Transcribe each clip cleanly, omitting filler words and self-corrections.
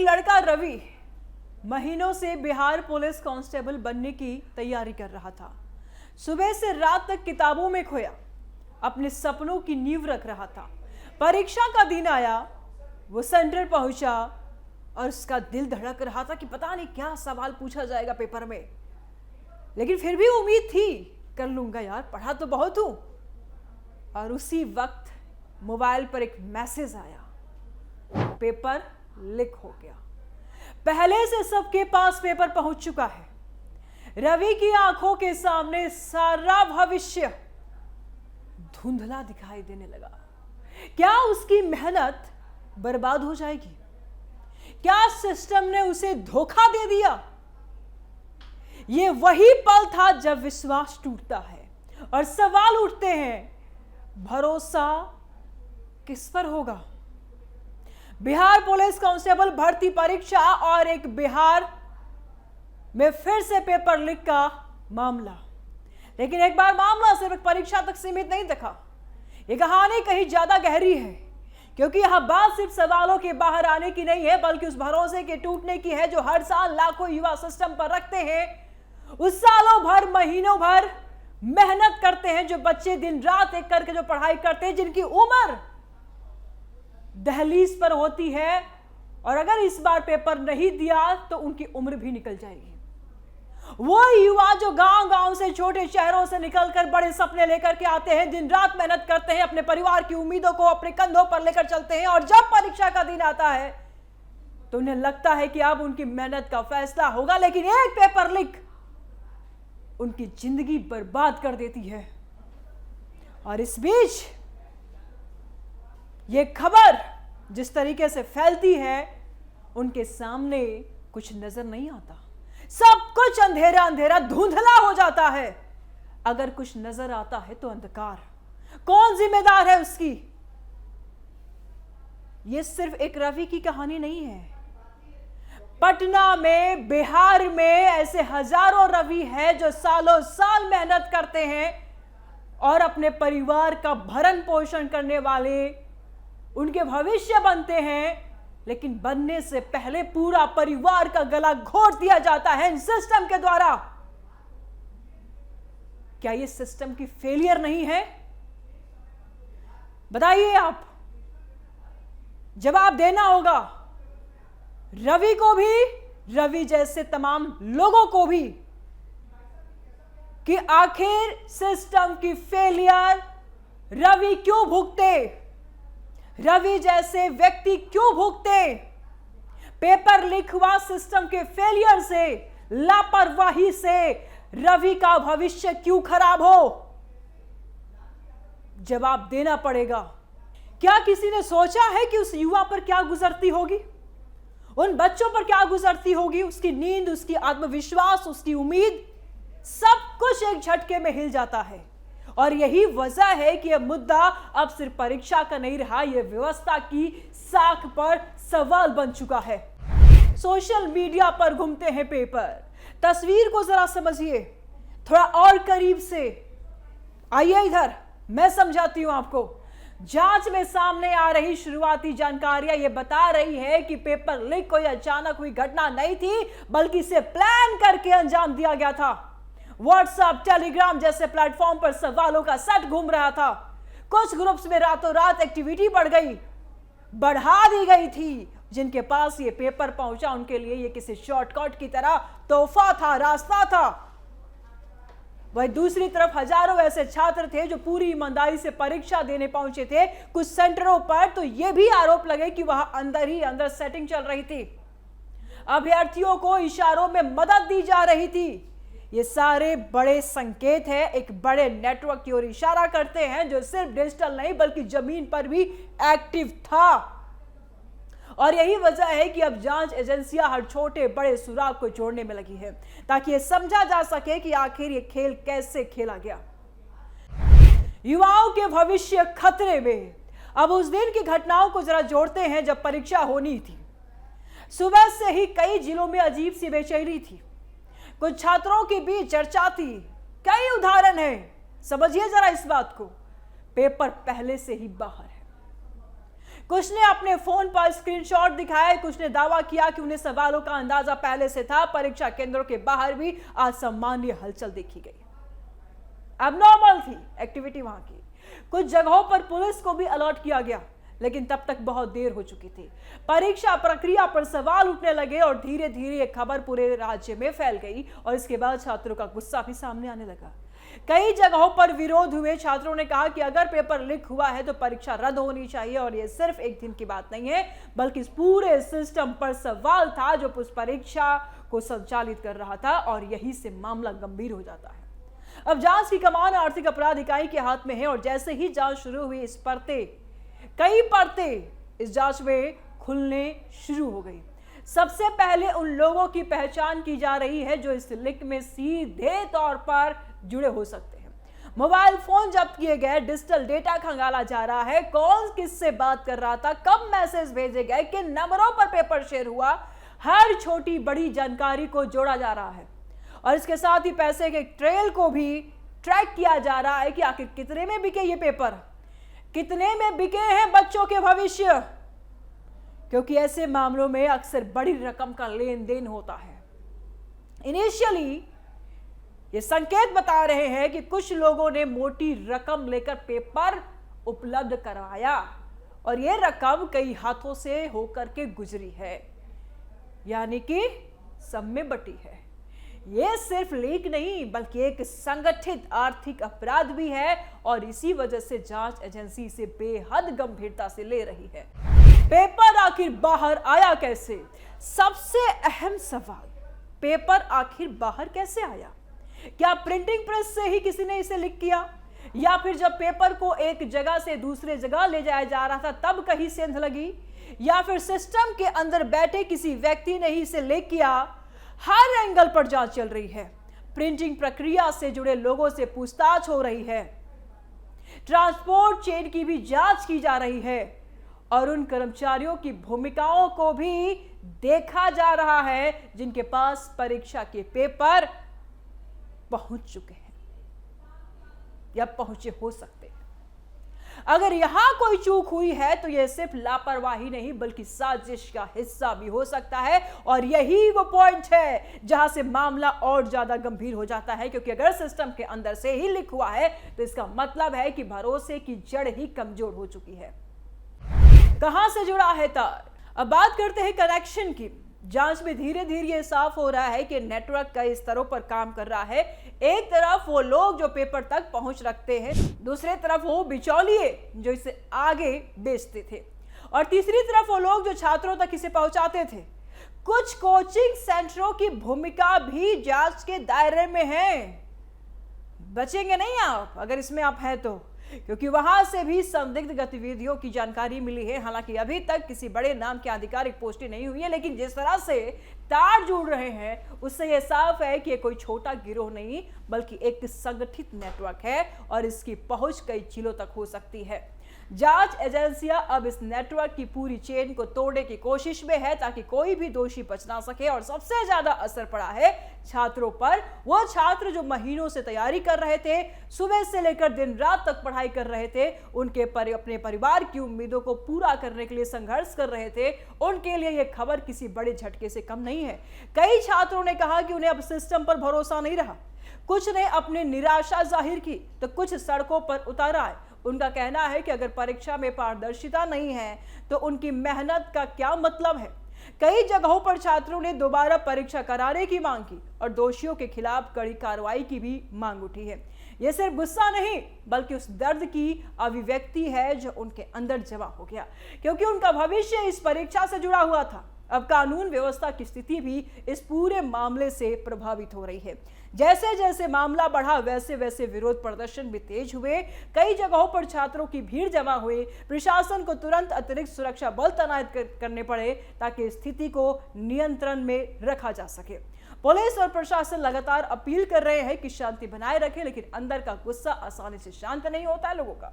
लड़का रवि महीनों से बिहार पुलिस कांस्टेबल बनने की तैयारी कर रहा था। सुबह से रात तक किताबों में खोया अपने सपनों की नींव रख रहा था। परीक्षा का दिन आया, वो सेंटर पहुंचा और उसका दिल धड़क रहा था कि पता नहीं क्या सवाल पूछा जाएगा पेपर में, लेकिन फिर भी उम्मीद थी कर लूंगा यार, पढ़ा तो बहुत हूं। और उसी वक्त मोबाइल पर एक मैसेज आया, पेपर लीक हो गया। पहले से सबके पास पेपर पहुंच चुका है। रवि की आंखों के सामने सारा भविष्य धुंधला दिखाई देने लगा। क्या उसकी मेहनत बर्बाद हो जाएगी? क्या सिस्टम ने उसे धोखा दे दिया? यह वही पल था जब विश्वास टूटता है और सवाल उठते हैं, भरोसा किस पर होगा? बिहार पुलिस कांस्टेबल भर्ती परीक्षा और एक बिहार में फिर से पेपर लीक का मामला। लेकिन एक बार मामला सिर्फ परीक्षा तक सीमित नहीं दिखा। यह कहानी कहीं ज्यादा गहरी है, क्योंकि यह बात सिर्फ सवालों के बाहर आने की नहीं है, बल्कि उस भरोसे के टूटने की है जो हर साल लाखों युवा सिस्टम पर रखते हैं। उस सालों भर, महीनों भर मेहनत करते हैं, जो बच्चे दिन रात एक करके जो पढ़ाई करते हैं, जिनकी उम्र दहलीज पर होती है, और अगर इस बार पेपर नहीं दिया तो उनकी उम्र भी निकल जाएगी। वो युवा जो गांव-गांव से, छोटे शहरों से निकलकर बड़े सपने लेकर के आते हैं, दिन रात मेहनत करते हैं, अपने परिवार की उम्मीदों को अपने कंधों पर लेकर चलते हैं, और जब परीक्षा का दिन आता है तो उन्हें लगता है कि अब उनकी मेहनत का फैसला होगा, लेकिन एक पेपर लीक उनकी जिंदगी बर्बाद कर देती है। और इस बीच ये खबर जिस तरीके से फैलती है, उनके सामने कुछ नजर नहीं आता। सब कुछ अंधेरा अंधेरा, धुंधला हो जाता है। अगर कुछ नजर आता है तो अंधकार। कौन जिम्मेदार है उसकी? यह सिर्फ एक रवि की कहानी नहीं है। पटना में, बिहार में ऐसे हजारों रवि हैं जो सालों साल मेहनत करते हैं और अपने परिवार का भरण पोषण करने वाले, उनके भविष्य बनते हैं, लेकिन बनने से पहले पूरा परिवार का गला घोट दिया जाता है इन सिस्टम के द्वारा। क्या यह सिस्टम की फेलियर नहीं है? बताइए आप। जवाब देना होगा रवि को भी, रवि जैसे तमाम लोगों को भी, कि आखिर सिस्टम की फेलियर रवि क्यों भुगते, रवि जैसे व्यक्ति क्यों भुगते? पेपर लीक हुआ सिस्टम के फेलियर से, लापरवाही से रवि का भविष्य क्यों खराब हो? जवाब देना पड़ेगा। क्या किसी ने सोचा है कि उस युवा पर क्या गुजरती होगी, उन बच्चों पर क्या गुजरती होगी? उसकी नींद, उसकी आत्मविश्वास, उसकी उम्मीद, सब कुछ एक झटके में हिल जाता है। और यही वजह है कि यह मुद्दा अब सिर्फ परीक्षा का नहीं रहा, यह व्यवस्था की साख पर सवाल बन चुका है। सोशल मीडिया पर घूमते हैं पेपर। तस्वीर को जरा समझिए थोड़ा और करीब से। आइए इधर, मैं समझाती हूं आपको। जांच में सामने आ रही शुरुआती जानकारियां यह बता रही है कि पेपर लीक कोई अचानक हुई घटना नहीं थी, बल्कि इसे प्लान करके अंजाम दिया गया था। व्हाट्सएप, टेलीग्राम जैसे प्लेटफॉर्म पर सवालों का सेट घूम रहा था। कुछ ग्रुप्स में रातों रात एक्टिविटी बढ़ा दी गई थी। जिनके पास ये पेपर पहुंचा, उनके लिए ये किसी शॉर्टकट की तरह तोहफा था, रास्ता था। वहीं दूसरी तरफ हजारों ऐसे छात्र थे जो पूरी ईमानदारी से परीक्षा देने पहुंचे थे। कुछ सेंटरों पर तो यह भी आरोप लगे कि वहां अंदर ही अंदर सेटिंग चल रही थी, अभ्यर्थियों को इशारों में मदद दी जा रही थी। ये सारे बड़े संकेत हैं, एक बड़े नेटवर्क की ओर इशारा करते हैं जो सिर्फ डिजिटल नहीं बल्कि जमीन पर भी एक्टिव था। और यही वजह है कि अब जांच एजेंसियां हर छोटे बड़े सुराग को जोड़ने में लगी है, ताकि यह समझा जा सके कि आखिर यह खेल कैसे खेला गया। युवाओं के भविष्य खतरे में। अब उस दिन की घटनाओं को जरा जोड़ते हैं जब परीक्षा होनी थी। सुबह से ही कई जिलों में अजीब सी बेचैनी थी। कुछ छात्रों के बीच चर्चा थी। कई उदाहरण हैं, समझिए जरा इस बात को। पेपर पहले से ही बाहर है, कुछ ने अपने फोन पर स्क्रीनशॉट दिखाए, कुछ ने दावा किया कि उन्हें सवालों का अंदाजा पहले से था। परीक्षा केंद्रों के बाहर भी असामान्य हलचल देखी गई। अबनॉर्मल थी एक्टिविटी वहां की। कुछ जगहों पर पुलिस को भी अलर्ट किया गया, लेकिन तब तक बहुत देर हो चुकी थी। परीक्षा प्रक्रिया पर सवाल उठने लगे और धीरे धीरे यह खबर पूरे राज्य में फैल गई और इसके बाद छात्रों का गुस्सा भी सामने आने लगा। कई जगहों पर विरोध हुए। छात्रों ने कहा कि अगर पेपर लीक हुआ है तो परीक्षा रद्द होनी चाहिए और यह सिर्फ एक दिन की बात नहीं है, बल्कि इस पूरे सिस्टम पर सवाल था जो उस परीक्षा को संचालित कर रहा था और यही से मामला गंभीर हो जाता है। अब जांच की कमान आर्थिक अपराध इकाई के हाथ में है और जैसे ही जांच शुरू हुई कई परते इस जांच में खुलने शुरू हो गई। सबसे पहले उन लोगों की पहचान की जा रही है जो इस लिंक में सीधे तौर पर जुड़े हो सकते हैं। मोबाइल फोन जब्त किए गए, डिजिटल डेटा खंगाला जा रहा है, कौन किससे बात कर रहा था, कब मैसेज भेजे गए, किन नंबरों पर पेपर शेयर हुआ, हर छोटी बड़ी जानकारी को जोड़ा जा रहा है। और इसके साथ ही पैसे के ट्रेल को भी ट्रैक किया जा रहा है कि आखिर कितने में बिके ये पेपर, कितने में बिके हैं बच्चों के भविष्य, क्योंकि ऐसे मामलों में अक्सर बड़ी रकम का लेन देन होता है। इनिशियली ये संकेत बता रहे हैं कि कुछ लोगों ने मोटी रकम लेकर पेपर उपलब्ध करवाया और यह रकम कई हाथों से होकर के गुजरी है, यानी कि सब में बटी है। यह सिर्फ लीक नहीं बल्कि एक संगठित आर्थिक अपराध भी है और इसी वजह से जांच एजेंसी इसे बेहद गंभीरता से ले रही है। पेपर आखिर बाहर आया कैसे? सबसे अहम सवाल, पेपर आखिर बाहर कैसे आया? क्या प्रिंटिंग प्रेस से ही किसी ने इसे लीक किया, या फिर जब पेपर को एक जगह से दूसरे जगह ले जाया जा रहा था तब कहीं सेंध लगी, या फिर सिस्टम के अंदर बैठे किसी व्यक्ति ने ही इसे लीक किया? हर एंगल पर जांच चल रही है। प्रिंटिंग प्रक्रिया से जुड़े लोगों से पूछताछ हो रही है, ट्रांसपोर्ट चेन की भी जांच की जा रही है और उन कर्मचारियों की भूमिकाओं को भी देखा जा रहा है जिनके पास परीक्षा के पेपर पहुंच चुके हैं या पहुंचे हो सकते हैं। अगर यहां कोई चूक हुई है तो यह सिर्फ लापरवाही नहीं बल्कि साजिश का हिस्सा भी हो सकता है और यही वो पॉइंट है जहां से मामला और ज्यादा गंभीर हो जाता है, क्योंकि अगर सिस्टम के अंदर से ही लीक हुआ है तो इसका मतलब है कि भरोसे की जड़ ही कमजोर हो चुकी है। कहां से जुड़ा है तार? अब बात करते हैं कनेक्शन की। जांच में धीरे धीरे ये साफ हो रहा है कि नेटवर्क कई स्तरों पर काम कर रहा है। एक तरफ वो लोग जो पेपर तक पहुंच रखते हैं, दूसरे तरफ वो बिचौलिए जो इसे आगे बेचते थे, और तीसरी तरफ वो लोग जो छात्रों तक इसे पहुंचाते थे। कुछ कोचिंग सेंटरों की भूमिका भी जांच के दायरे में है। बचेंगे नहीं आप अगर इसमें आप हैं तो, क्योंकि वहां से भी संदिग्ध गतिविधियों की जानकारी मिली है। हालांकि अभी तक किसी बड़े नाम की आधिकारिक पुष्टि नहीं हुई है, लेकिन जिस तरह से तार जुड़ रहे हैं उससे यह साफ है कि यह कोई छोटा गिरोह नहीं बल्कि एक संगठित नेटवर्क है और इसकी पहुंच कई जिलों तक हो सकती है। जांच एजेंसियां अब इस नेटवर्क की पूरी चेन को तोड़ने की कोशिश में है ताकि कोई भी दोषी बच ना सके, और सबसे ज्यादा असर पड़ा है छात्रों पर। वो छात्र जो महीनों से तैयारी कर रहे थे, सुबह से लेकर दिन रात तक पढ़ाई कर रहे थे, अपने परिवार की उम्मीदों को पूरा करने के लिए संघर्ष कर रहे थे, उनके लिए यह खबर किसी बड़े झटके से कम नहीं है। कई छात्रों ने कहा कि उन्हें अब सिस्टम पर भरोसा नहीं रहा। कुछ ने अपनी निराशा जाहिर की तो कुछ सड़कों पर उतर आए। उनका कहना है कि अगर परीक्षा में पारदर्शिता नहीं है तो उनकी मेहनत का क्या मतलब है। कई जगहों पर छात्रों ने दोबारा परीक्षा कराने की मांग की और दोषियों के खिलाफ कड़ी कार्रवाई की भी मांग उठी है। यह सिर्फ गुस्सा नहीं बल्कि उस दर्द की अभिव्यक्ति है जो उनके अंदर जमा हो गया, क्योंकि उनका भविष्य इस परीक्षा से जुड़ा हुआ था। अब कानून व्यवस्था की स्थिति भी इस पूरे मामले से प्रभावित हो रही है। जैसे जैसे मामला बढ़ा वैसे वैसे विरोध प्रदर्शन भी तेज हुए। कई जगहों पर छात्रों की भीड़ जमा हुई। प्रशासन को तुरंत अतिरिक्त सुरक्षा बल तैनात करने पड़े ताकि स्थिति को नियंत्रण में रखा जा सके। पुलिस और प्रशासन लगातार अपील कर रहे हैं कि शांति बनाए रखें, लेकिन अंदर का गुस्सा आसानी से शांत नहीं होता है लोगों का।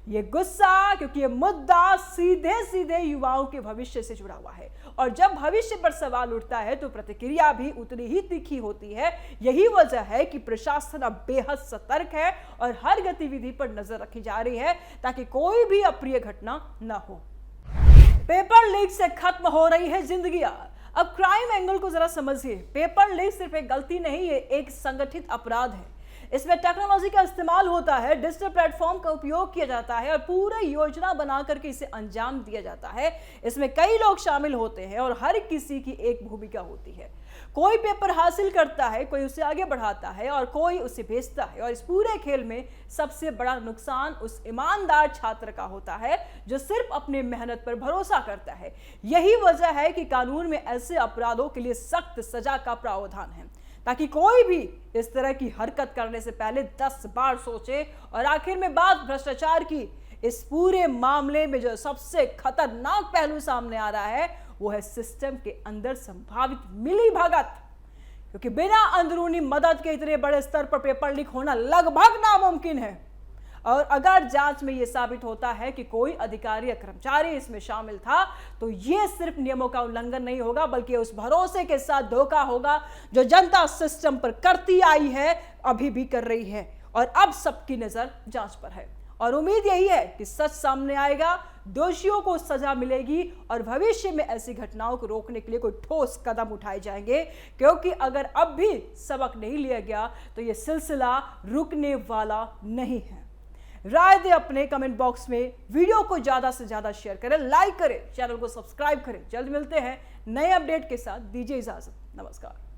ये गुस्सा, क्योंकि ये मुद्दा सीधे सीधे युवाओं के भविष्य से जुड़ा हुआ है, और जब भविष्य पर सवाल उठता है तो प्रतिक्रिया भी उतनी ही तीखी होती है। यही वजह है कि प्रशासन अब बेहद सतर्क है और हर गतिविधि पर नजर रखी जा रही है ताकि कोई भी अप्रिय घटना न हो। पेपर लीक से खत्म हो रही है जिंदगियां। अब क्राइम एंगल को जरा समझिए। पेपर लीक सिर्फ एक गलती नहीं है, एक संगठित अपराध है। इसमें टेक्नोलॉजी का इस्तेमाल होता है, डिजिटल प्लेटफॉर्म का उपयोग किया जाता है और पूरी योजना बना करके इसे अंजाम दिया जाता है। इसमें कई लोग शामिल होते हैं और हर किसी की एक भूमिका होती है। कोई पेपर हासिल करता है, कोई उसे आगे बढ़ाता है और कोई उसे बेचता है। और इस पूरे खेल में सबसे बड़ा नुकसान उस ईमानदार छात्र का होता है जो सिर्फ अपनी मेहनत पर भरोसा करता है। यही वजह है कि कानून में ऐसे अपराधों के लिए सख्त सजा का प्रावधान है, ताकि कोई भी इस तरह की हरकत करने से पहले 10 बार सोचे। और आखिर में बात भ्रष्टाचार की। इस पूरे मामले में जो सबसे खतरनाक पहलू सामने आ रहा है वो है सिस्टम के अंदर संभावित मिलीभगत, क्योंकि बिना अंदरूनी मदद के इतने बड़े स्तर पर पेपर लीक होना लगभग नामुमकिन है। और अगर जांच में यह साबित होता है कि कोई अधिकारी या कर्मचारी इसमें शामिल था, तो यह सिर्फ नियमों का उल्लंघन नहीं होगा, बल्कि उस भरोसे के साथ धोखा होगा जो जनता सिस्टम पर करती आई है, अभी भी कर रही है। और अब सबकी नजर जांच पर है और उम्मीद यही है कि सच सामने आएगा, दोषियों को सजा मिलेगी और भविष्य में ऐसी घटनाओं को रोकने के लिए कोई ठोस कदम उठाए जाएंगे। क्योंकि अगर अब भी सबक नहीं लिया गया तो यह सिलसिला रुकने वाला नहीं है। राय दें अपने कमेंट बॉक्स में, वीडियो को ज्यादा से ज्यादा शेयर करें, लाइक करें, चैनल को सब्सक्राइब करें। जल्द मिलते हैं नए अपडेट के साथ। दीजिए इजाजत, नमस्कार।